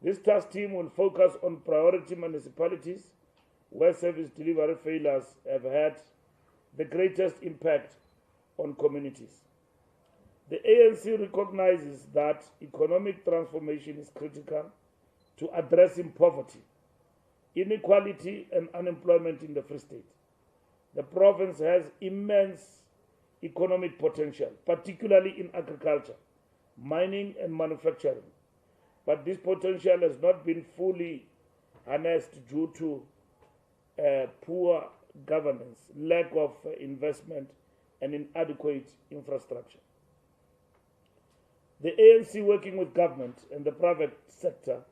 This task team will focus on priority municipalities where service delivery failures have had the greatest impact on communities. The ANC recognizes that economic transformation is critical to addressing poverty, inequality, and unemployment in the Free State. The province has immense economic potential, particularly in agriculture, mining, and manufacturing. But this potential has not been fully harnessed due to poor governance, lack of investment, and inadequate infrastructure. The ANC, working with government and the private sector,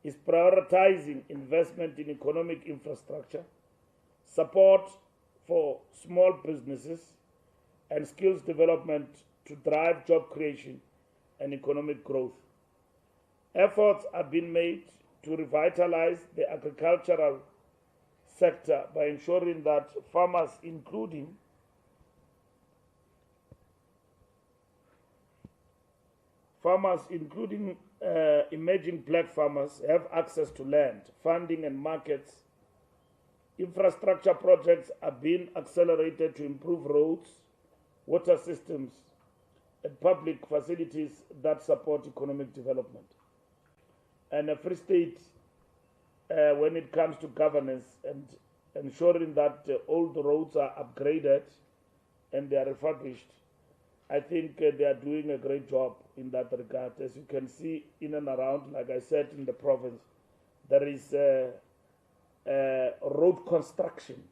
is prioritizing investment in economic infrastructure, support for small businesses, and skills development to drive job creation and economic growth. Efforts are being made to revitalize the agricultural sector by ensuring that farmers, including emerging black farmers, have access to land, funding, and markets. Infrastructure projects are being accelerated to improve roads, water systems, and public facilities that support economic development. And a Free State, when it comes to governance and ensuring that old roads are upgraded and they are refurbished, I think they are doing a great job in that regard. As you can see in and around, like I said, in the province, there is road construction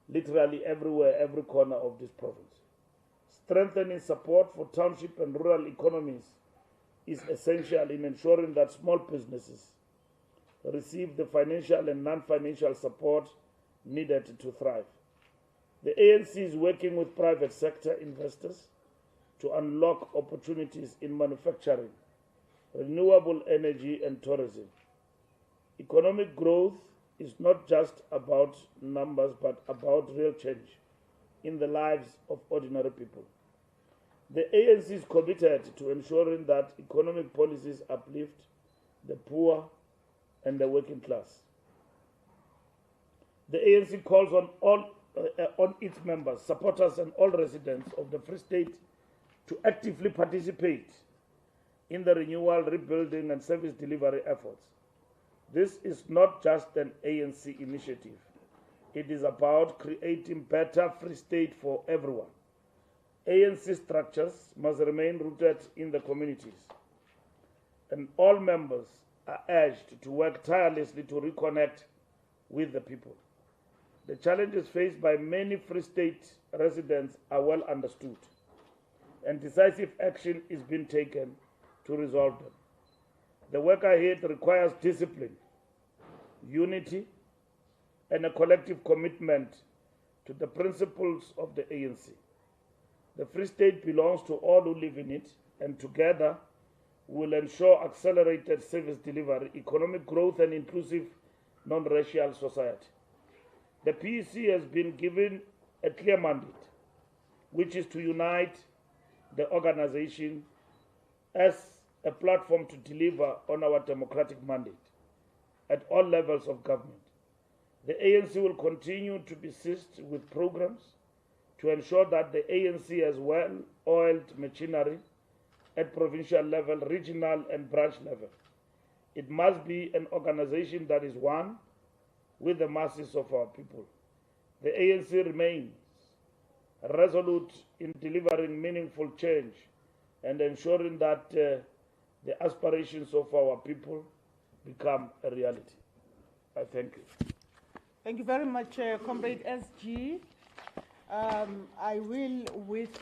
literally everywhere, every corner of this province. Strengthening support for township and rural economies is essential in ensuring that small businesses receive the financial and non-financial support needed to thrive. The ANC is working with private sector investors to unlock opportunities in manufacturing, renewable energy, and tourism. Economic growth is not just about numbers, but about real change in the lives of ordinary people. The ANC is committed to ensuring that economic policies uplift the poor and the working class. The ANC calls on its members, supporters, and all residents of the Free State to actively participate in the renewal, rebuilding, and service delivery efforts. This is not just an ANC initiative. It is about creating better Free State for everyone. ANC structures must remain rooted in the communities, and all members are urged to work tirelessly to reconnect with the people. The challenges faced by many Free State residents are well understood, and decisive action is being taken to resolve them. The work ahead requires discipline, unity, and a collective commitment to the principles of the ANC. The Free State belongs to all who live in it, and together we will ensure accelerated service delivery, economic growth, and inclusive non-racial society. The PEC has been given a clear mandate, which is to unite the organization as a platform to deliver on our democratic mandate at all levels of government. The ANC will continue to persist with programs to ensure that the ANC has well-oiled machinery at provincial level, regional, and branch level. It must be an organization that is one with the masses of our people. The ANC remains resolute in delivering meaningful change and ensuring that the aspirations of our people become a reality. I thank you. Thank you very much, Comrade SG. I will, with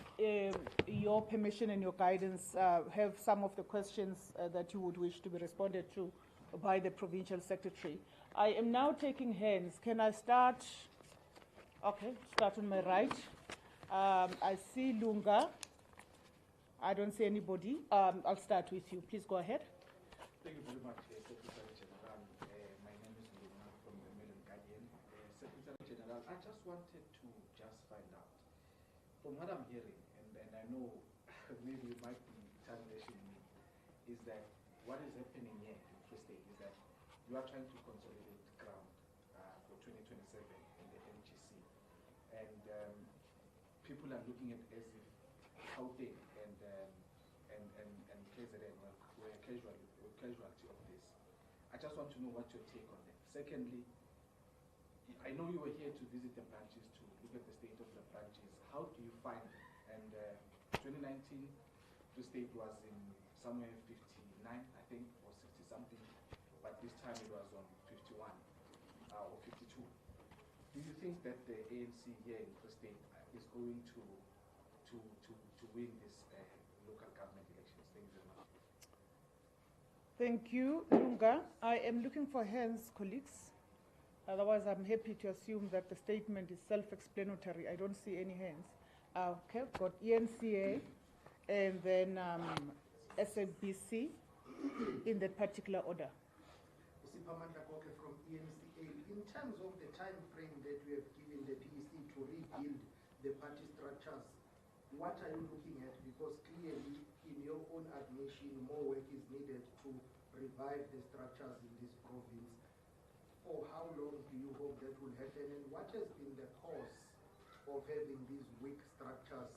your permission and your guidance, have some of the questions that you would wish to be responded to by the Provincial Secretary. I am now taking hands. Can I start? Okay, start on my right. I see Lunga. I don't see anybody. I'll start with you. Please go ahead. Thank you very much, Secretary General. My name is Lunga from the Mdntv. Secretary General, I just wanted to find out, from what I'm hearing, and I know maybe you might be tarnishing me, is that what is happening here in Free State is that you are trying to consolidate ground for 2027 in the NGC, and people are looking at as if Gauteng and KZN were casualty of this. I just want to know what your take on that. Secondly, I know you were here to visit the branches to look at the state of the branches. How do you find it? And 2019, the state was in somewhere 59, I think, or 60 something, but this time it was on 51 or 52. Do you think that the ANC here in the state is going to win this local government elections? Thank you very much. Thank you, Lunga. I am looking for hands, colleagues. Otherwise, I'm happy to assume that the statement is self-explanatory. I don't see any hands. Okay, got ENCA and then SABC in that particular order. From ENCA, in terms of the time frame that we have given the PEC to rebuild the party structures, what are you looking at? Because clearly, in your own admission, more work is needed to revive the structures in this province. For how long do you hope that will happen? And what has been the cause of having these weak structures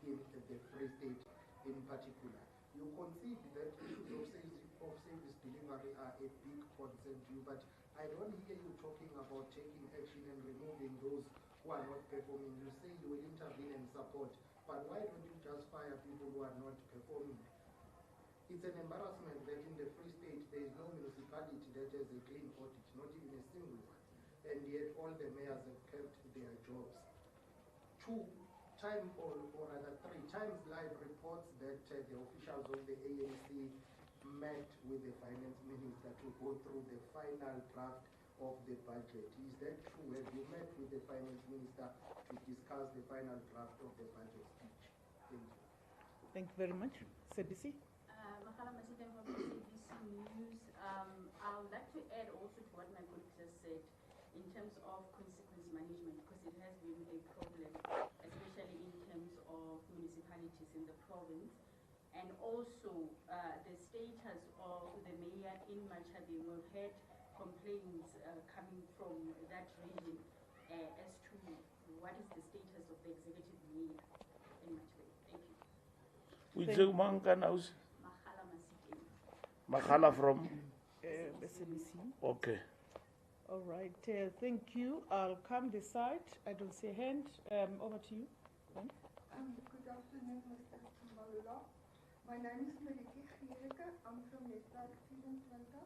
in the Free State in particular? You concede that issues of service delivery are a big concern to you, but I don't hear you talking about taking action and removing those who are not performing. You say you will intervene and support, but why don't you just fire people who are not performing? It's an embarrassment that in the Free State there is no municipality that has a clean audit, not even a single one, and yet all the mayors have kept their jobs. 2 times, or rather 3 times live reports that the officials of the ANC met with the finance minister to go through the final draft of the budget. Is that true? Have you met with the finance minister to discuss the final draft of the budget speech? Thank you. Thank you very much. CBC. Makhala Masiteng from CBC News. I would like to add also to what my colleague just said in terms of consequence management, because it has been a problem, especially in terms of municipalities in the province, and also the status of the mayor in Machadeng. We've had complaints coming from that region as to what is the status of the executive mayor in Machadeng. Thank you. Which one can I use? Makhala Masiteng. Makhala from? SABC. Okay. All right, thank you. I'll come this side. I don't see a hand. Over to you. Good afternoon, Mr. Mbalula. My name is Marike Giereke. I'm from Netwerk 24.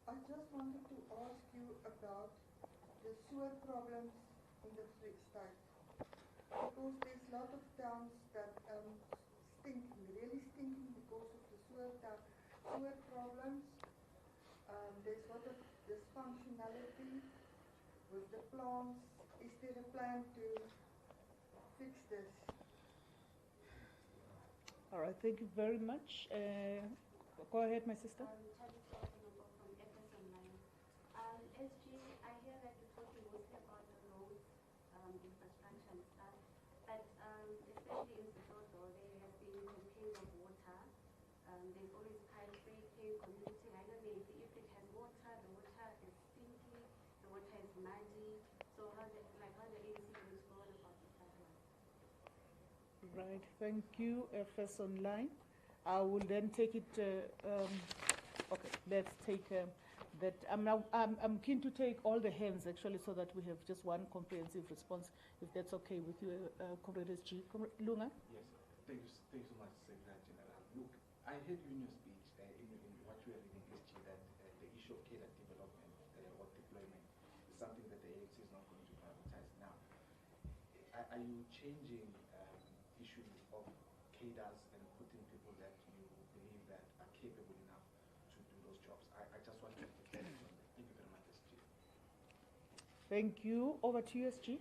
I just wanted to ask you about the sewer problems in the Free State. Because there's a lot of towns that stinking, really stinking because of the sewer problems. There's a lot of dysfunctionality with the plants. Is there a plan to fix this? All right, thank you very much. Go ahead, my sister. SG, I hear that you're talking mostly about the roads, infrastructure and stuff, but especially in Sototo, there has been complaints of water. There's always pipe breaking, community. I know if it has water, the water is stinky, the water is muddy. So how the ANC is going about this as well? Right, thank you. FS Online. I will then take it. Okay, let's take that. I'm keen to take all the hands actually, so that we have just one comprehensive response. If that's okay with you, Comrade SG. Lunga. Yes, thank you so much, Secretary General. Look, I heard you in your speech, in what you are reading, SG, that the issue of cadre development or deployment is something that the ANC is not going to prioritize now. Are you changing issue of cadres and putting people that you believe that are capable enough to do those jobs? I just want to get that from there. Thank you very much, SG. Thank you. Over to you, SG.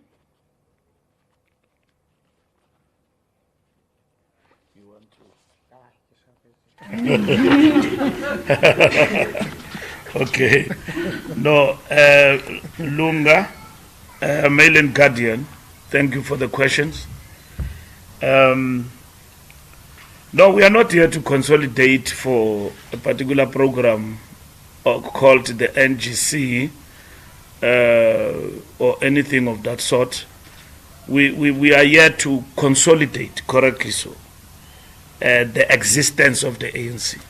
You want to? Okay. No, Lunga, Mail and Guardian, thank you for the questions. No, we are not here to consolidate for a particular program called the NGC or anything of that sort. We are here to consolidate, correctly so, the existence of the ANC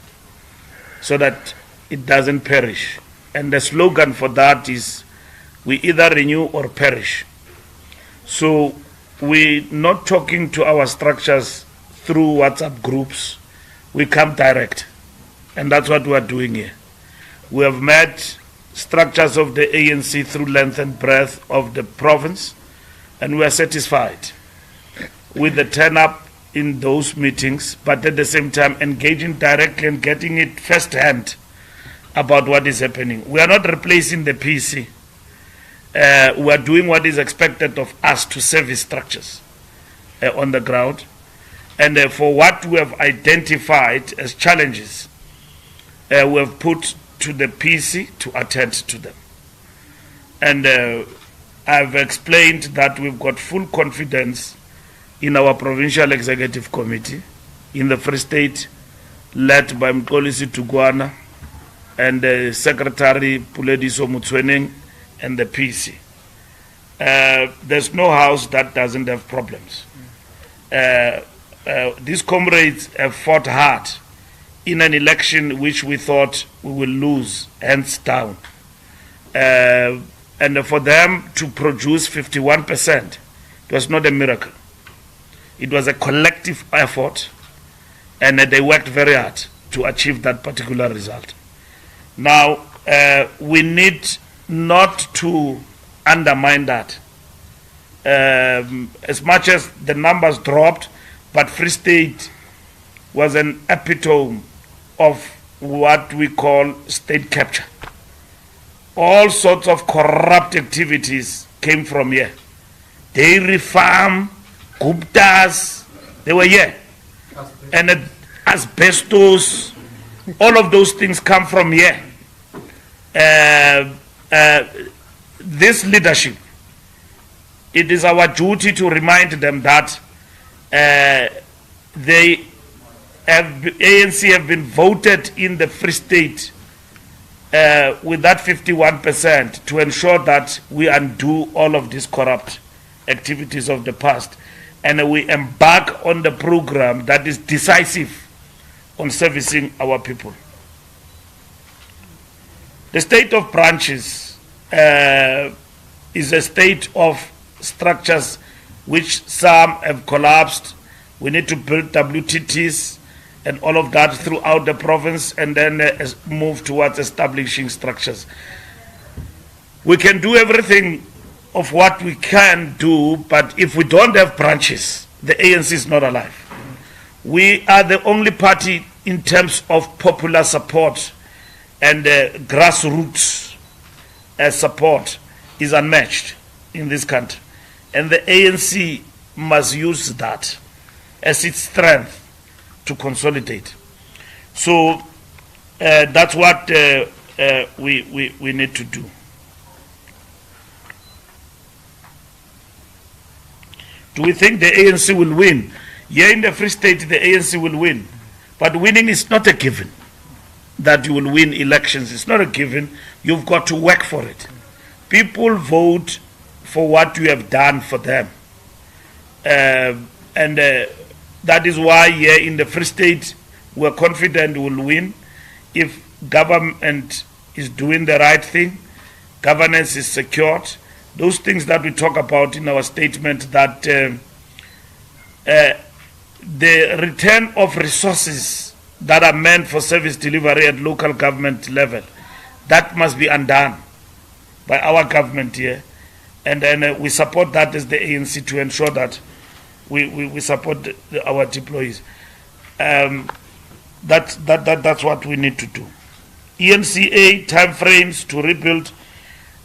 so that it doesn't perish. And the slogan for that is, we either renew or perish. So we're not talking to our structures through WhatsApp groups. We come direct. And that's what we are doing here. We have met structures of the ANC through length and breadth of the province, and we are satisfied with the turn-up in those meetings, but at the same time engaging directly and getting it firsthand about what is happening. We are not replacing the PC. We are doing what is expected of us to service structures on the ground. And for what we have identified as challenges, we have put to the PC to attend to them. And I've explained that we've got full confidence in our Provincial Executive Committee in the Free State, led by Mkolisi Tugwana and Secretary Pulediso Mutsweneng and the PC. There's no house that doesn't have problems. These comrades have fought hard in an election which we thought we will lose, hands down. And for them to produce 51%, it was not a miracle. It was a collective effort, and they worked very hard to achieve that particular result. Now, we need not to undermine that. As much as the numbers dropped, but Free State was an epitome of what we call state capture. All sorts of corrupt activities came from here. Dairy farm, Guptas, they were here. And asbestos, all of those things come from here. This leadership, it is our duty to remind them that ANC have been voted in the Free State with that 51% to ensure that we undo all of these corrupt activities of the past, and we embark on the program that is decisive on servicing our people. The state of branches is a state of structures which some have collapsed. We need to build WTTs and all of that throughout the province, and then move towards establishing structures. We can do everything of what we can do, but if we don't have branches, the ANC is not alive. We are the only party in terms of popular support, and grassroots support is unmatched in this country. And the ANC must use that as its strength to consolidate. So that's what we need to do. Do we think the ANC will win? Here in the Free State, the ANC will win. But winning is not a given. That you will win elections, it's not a given. You've got to work for it. People vote for what you have done for them. And that is why here in the Free State, we're confident we'll win if government is doing the right thing, governance is secured. Those things that we talk about in our statement, that the return of resources that are meant for service delivery at local government level, that must be undone by our government here. And then we support that as the ANC to ensure that we support our deployees. That's what we need to do. ENCA timeframes to rebuild.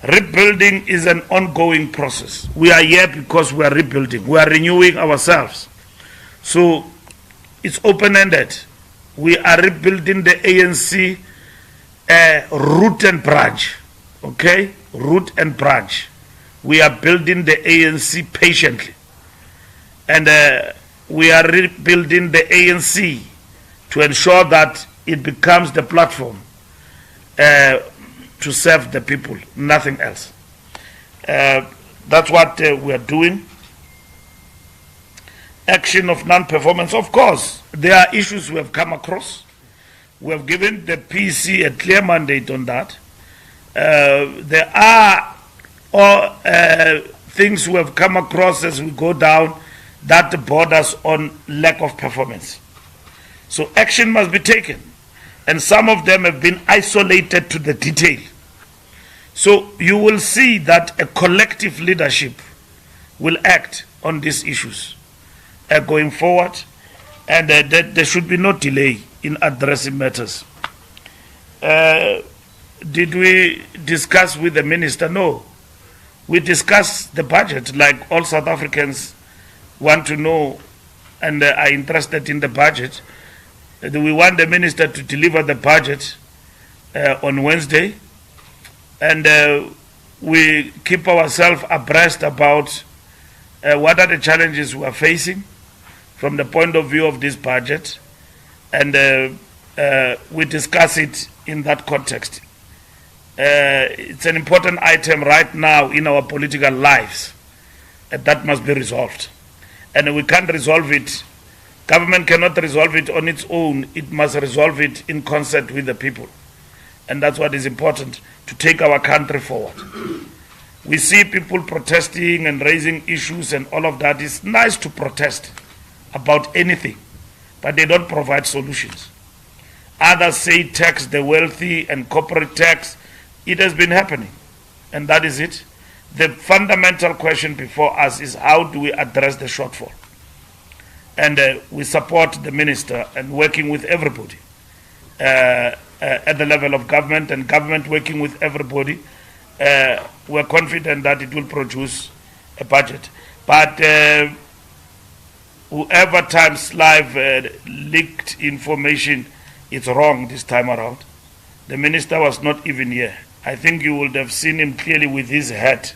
Rebuilding is an ongoing process. We are here because we are rebuilding. We are renewing ourselves. So it's open-ended. We are rebuilding the ANC root and branch. Okay? Root and branch. We are building the ANC patiently. And we are rebuilding the ANC to ensure that it becomes the platform to serve the people, nothing else. That's what we are doing. Action of non-performance. Of course, there are issues we have come across. We have given the PC a clear mandate on that. There are things we have come across as we go down that borders on lack of performance. So action must be taken. And some of them have been isolated to the detail. So you will see that a collective leadership will act on these issues going forward, and that there should be no delay in addressing matters. Did we discuss with the minister? No. We discussed the budget like all South Africans want to know and are interested in the budget. We want the minister to deliver the budget on Wednesday, and we keep ourselves abreast about what are the challenges we are facing from the point of view of this budget, and we discuss it in that context. It's an important item right now in our political lives, and that must be resolved. And we can't resolve it. Government cannot resolve it on its own. It must resolve it in concert with the people. And that's what is important, to take our country forward. We see people protesting and raising issues and all of that. It's nice to protest about anything, but they don't provide solutions. Others say tax the wealthy and corporate tax. It has been happening, and that is it. The fundamental question before us is, how do we address the shortfall? And we support the minister and working with everybody at the level of government, and government working with everybody. We're confident that it will produce a budget. But whoever Times Live leaked information, it's wrong this time around. The minister was not even here. I think you would have seen him clearly with his hat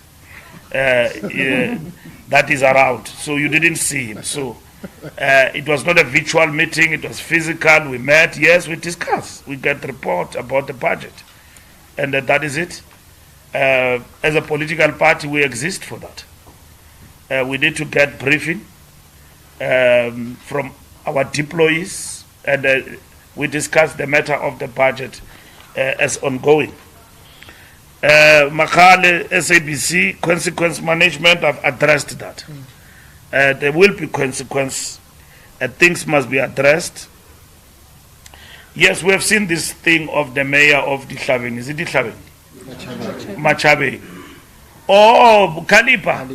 that is around. So you didn't see him. So it was not a virtual meeting. It was physical. We met. Yes, we discussed. We got a report about the budget. And that is it. As a political party, we exist for that. We need to get briefing from our deployees, and we discuss the matter of the budget as ongoing. Makale, SABC, consequence management, I've addressed that. There will be consequence. Things must be addressed. Yes, we have seen this thing of the mayor of Dihlabeng. Is it Dihlabeng? Machabe. Oh, Kalipa.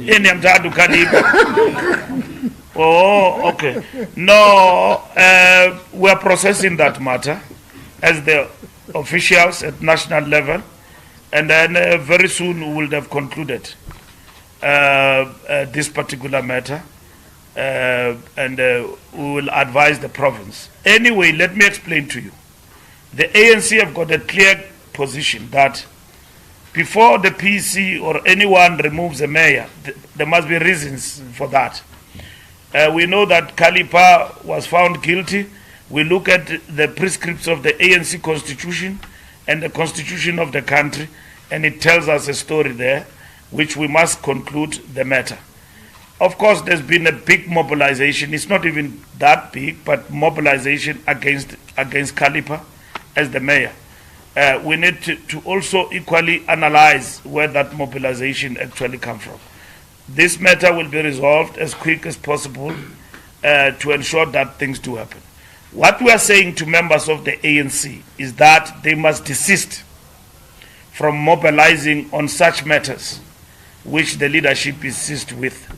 Oh, okay. No, we are processing that matter as the officials at national level, and then very soon we will have concluded this particular matter, and we will advise the province. Anyway, let me explain to you. The ANC have got a clear position that before the PC or anyone removes a mayor, there must be reasons for that. We know that Kalipa was found guilty. We look at the prescripts of the ANC constitution and the constitution of the country, and it tells us a story there, which we must conclude the matter. Of course, there's been a big mobilization. It's not even that big, but mobilization against Kalipa as the mayor. We need to also equally analyze where that mobilization actually comes from. This matter will be resolved as quick as possible to ensure that things do happen. What we are saying to members of the ANC is that they must desist from mobilizing on such matters which the leadership insists with.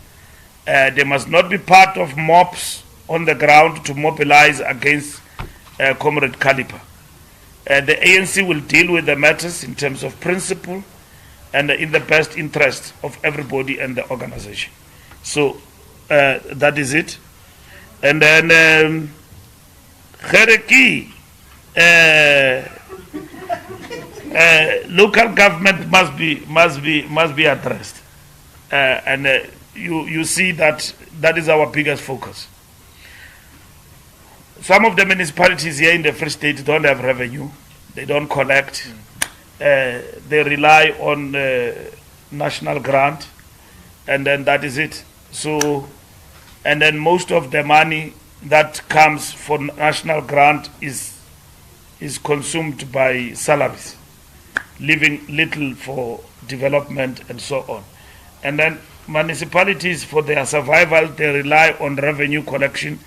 They must not be part of mobs on the ground to mobilize against Comrade Kalipa. The ANC will deal with the matters in terms of principle and in the best interest of everybody and the organization. So that is it. And then Khereki, local government must be addressed, and you see that is our biggest focus. Some of the municipalities here in the Free State don't have revenue, they don't collect, they rely on national grant, and then that is it. So, and then most of the money that comes for national grant is consumed by salaries, leaving little for development and so on. And then municipalities, for their survival, they rely on revenue collection,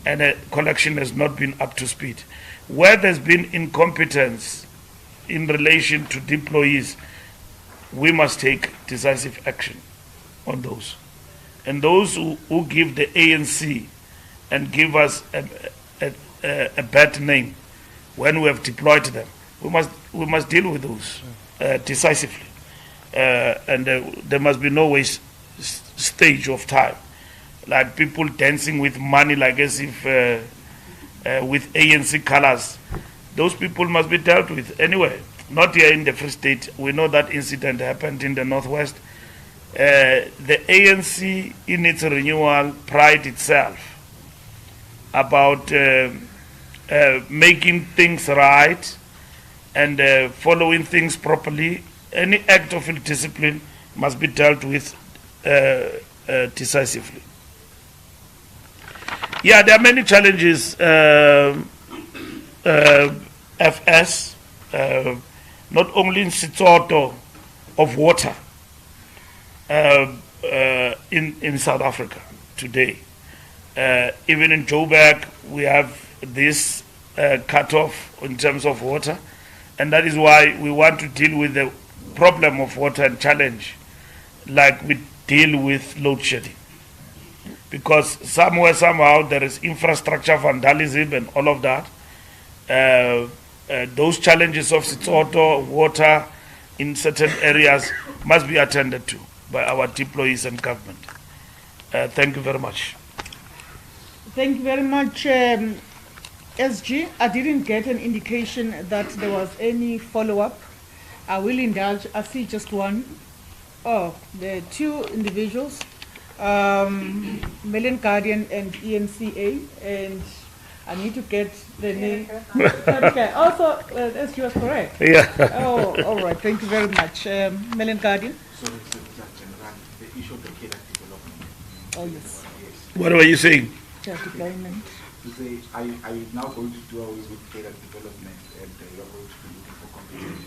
and collection has not been up to speed. Where there's been incompetence in relation to employees, we must take decisive action on those. And those who give the ANC and give us a bad name when we have deployed them, we must deal with those decisively. And there must be no stage of time, like people dancing with money, like as if with ANC colors. Those people must be dealt with anyway. Not here in the Free State. We know that incident happened in the Northwest. The ANC, in its renewal, pride itself about making things right and following things properly. Any act of indiscipline must be dealt with decisively. Yeah, there are many challenges, FS, not only in Setsotho, of water in South Africa today. Even in Joburg, we have this cut-off in terms of water, and that is why we want to deal with the problem of water and challenge like we deal with load shedding. Because somewhere, somehow, there is infrastructure vandalism and all of that. Those challenges of Setsotho, water in certain areas must be attended to by our employees and government. Thank you very much. Thank you very much, SG. I didn't get an indication that there was any follow-up. I will indulge. I see just one. Oh, there are two individuals, Mdntv Guardian and ENCA, and I need to get the name. Okay. Also, SG was correct. Yeah. Oh, all right. Thank you very much, Mdntv Guardian. Sorry, General, the issue of the cadre development. Oh yes. What were you saying? Cadre deployment. To say, are you now going to do away with cadre development and you are going to be looking for competent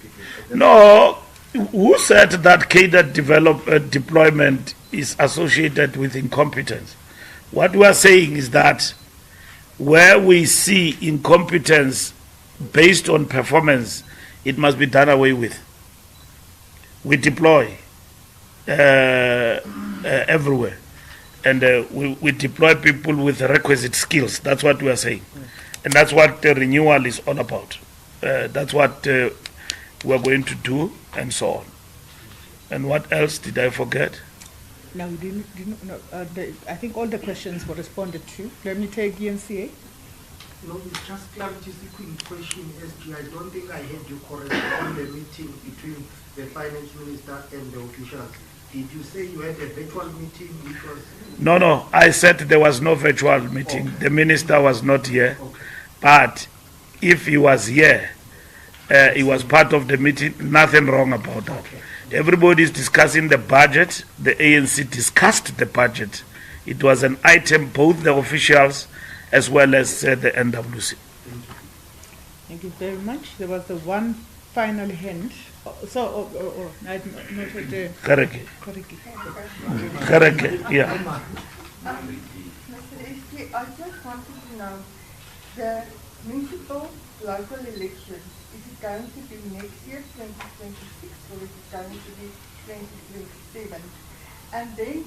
people? No. Who said that cadre deployment is associated with incompetence? What we are saying is that where we see incompetence based on performance, it must be done away with. We deploy everywhere, and we deploy people with requisite skills. That's what we are saying, and that's what the renewal is all about. That's what we are going to do, and so on. And what else did I forget? No, we didn't no, I think all the questions were responded to. Let me take ENCA. No, it's just clarity seeking question, SG. I don't think I heard you correctly on the meeting between the finance minister and the officials. Did you say you had a virtual meeting which was... No, I said there was no virtual meeting. Okay. The minister was not here. Okay. But if he was here, he was part of the meeting, nothing wrong about that. Okay. Everybody is discussing the budget. The ANC discussed the budget. It was an item, both the officials as well as the NWC. Thank you very much. There was the one final hand. So, I noted the... Correct, yeah. Mr. SG, I just wanted to know, the municipal local elections, is it going to be next year, 2026, or is it going to be 2027? And then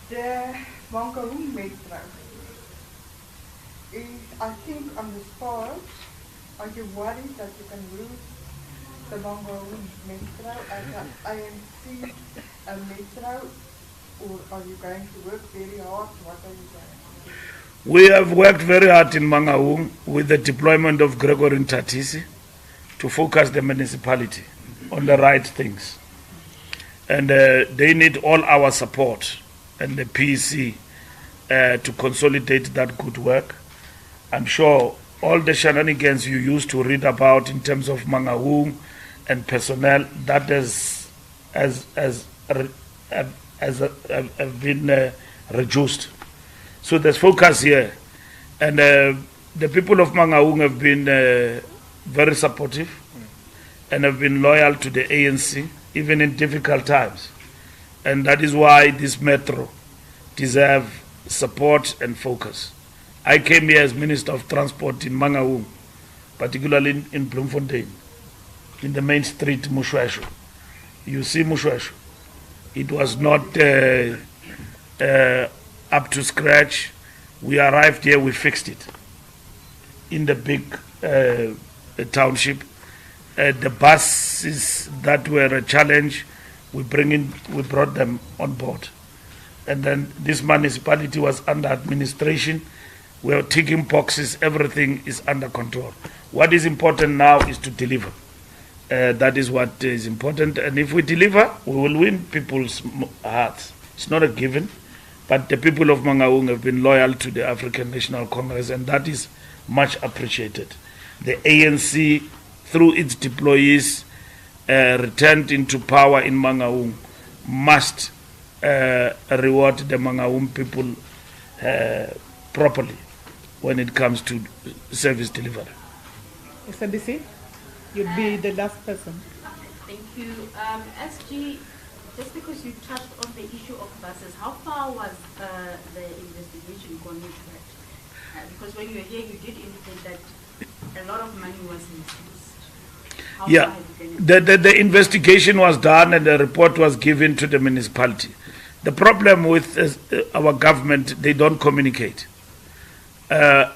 the Mangaung Metro is, I think, on the spot. Are you worried that you can lose the Mangaung Metro as an ANC metro, or are you going to work very hard? What are you going to do? We have worked very hard in Mangaung with the deployment of Gregory Ntatisi to focus the municipality on the right things. And they need all our support and the PEC to consolidate that good work. I'm sure all the shenanigans you used to read about in terms of Mangaung and personnel that have been reduced. So there's focus here, and the people of Mangaung have been very supportive and have been loyal to the ANC even in difficult times, and that is why this metro deserves support and focus. I came here as Minister of Transport in Mangaung, particularly in Bloemfontein, in the main street, Mushweshu. You see Mushweshu. It was not up to scratch. We arrived here, we fixed it. In the big township, the buses that were a challenge, we brought them on board. And then this municipality was under administration. We are ticking boxes, everything is under control. What is important now is to deliver. That is what is important, and if we deliver, we will win people's hearts. It's not a given, but the people of Mangaung have been loyal to the African National Congress, and that is much appreciated. The ANC, through its deployees, returned into power in Mangaung, must reward the Mangaung people properly when it comes to service delivery. SBC, you'd be the last person. Thank you. SG, just because you touched on the issue of buses, how far was the investigation gone into that? Because when you were here, you did indicate that a lot of money was misused. How far have you been? The investigation was done and the report was given to the municipality. The problem with our government, they don't communicate.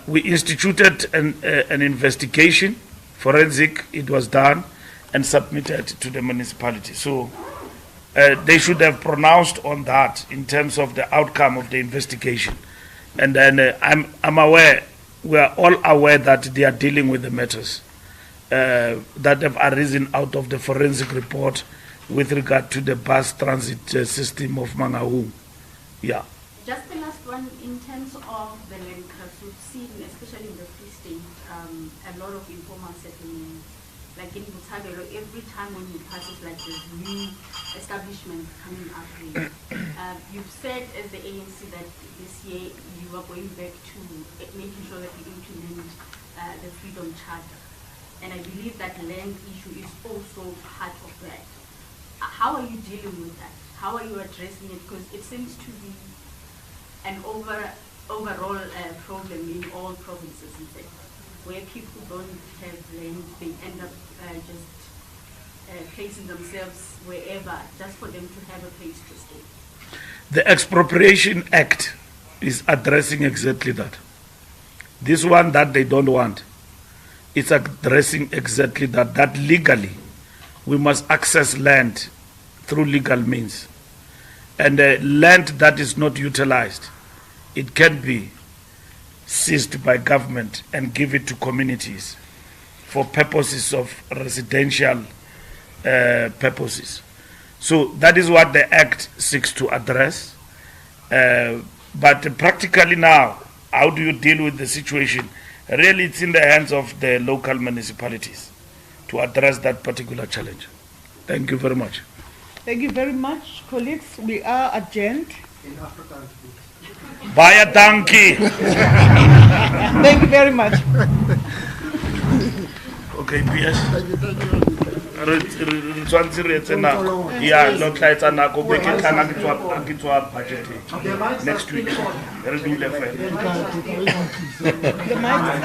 We instituted an investigation, forensic, it was done and submitted to the municipality. So they should have pronounced on that in terms of the outcome of the investigation. And then I'm aware, we are all aware that they are dealing with the matters that have arisen out of the forensic report with regard to the bus transit system of Mangaung. Yeah. Just the last one, in terms of the land grabs, we've seen, especially in the Free State, a lot of informal settlements. Like in Butabelo, every time when you pass it, like there's new establishments coming up here. You've said as the ANC that this year you are going back to making sure that you implement the Freedom Charter. And I believe that land issue is also part of that. How are you dealing with that? How are you addressing it? Because it seems to be an overall problem in all provinces, in fact, where people don't have land, they end up just placing themselves wherever, just for them to have a place to stay. The Expropriation Act is addressing exactly that. This one that they don't want, it's addressing exactly that, that legally we must access land through legal means. And land that is not utilized, it can be seized by government and give it to communities for purposes of residential purposes. So that is what the Act seeks to address. But practically now, how do you deal with the situation? Really, it's in the hands of the local municipalities to address that particular challenge. Thank you very much. Thank you very much, colleagues. We are adjourned. In Afrikaans. Baie dankie. Thank you very much. Okay, PS. Yeah, look like budget next week. The mic.